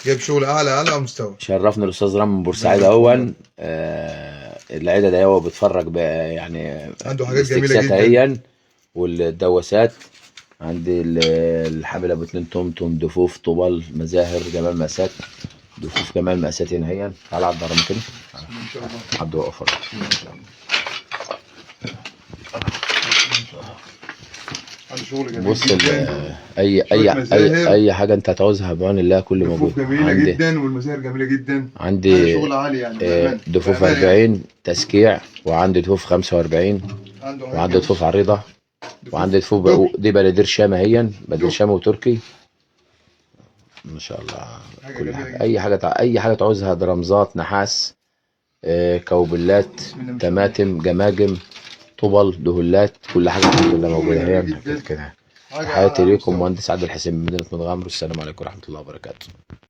جايب شغل اعلى مستوى. شرفنا الاستاذ رامي من بورسعيد اهون. العياده ده هو بيتفرج بقى يعني عنده حاجات جميله الاستكسات جدا. اهيا والدواسات. عندي الحامل ابو 2 طمطم، دفوف، طبل، مزاهر، جمال مقاسات، دفوف جمال مقاسات هنا اهيا. تعالى على الضرب كده. ان شاء الله. عبد وقفر. ان شاء الله. عنده شغل جميل بص جدا. اي شويه اي اي مزاهر. اي حاجه انت هتعوزها بعون الله كله موجود دفوف جميله عندي. جدا والمزاهر جميله جدا. هذا عندي شغل عالي يعني بامانه. دفوف بامانه يعني. 40 تسكيع، وعندي دفوف 45، عنده وعندي دفوف عريضه، وعندي دفوف دبل. دي بلدير شام اهيا، بلدير دبل. شامي وتركي. ما شاء الله. حاجه كل جميله حاجه، جدا. اي حاجه تعوزها، درمزات، نحاس، كوبلات، بسم الله ما شاء الله. تماتم، جماجم، طبل، دهولات، كل حاجه الحمد لله موجوده جميل اهي جدا. كده. حاجه تحياتي على ليكم، مستوى. مهندس عادل حسين من مدينه متغمر. والسلام عليكم ورحمه الله وبركاته.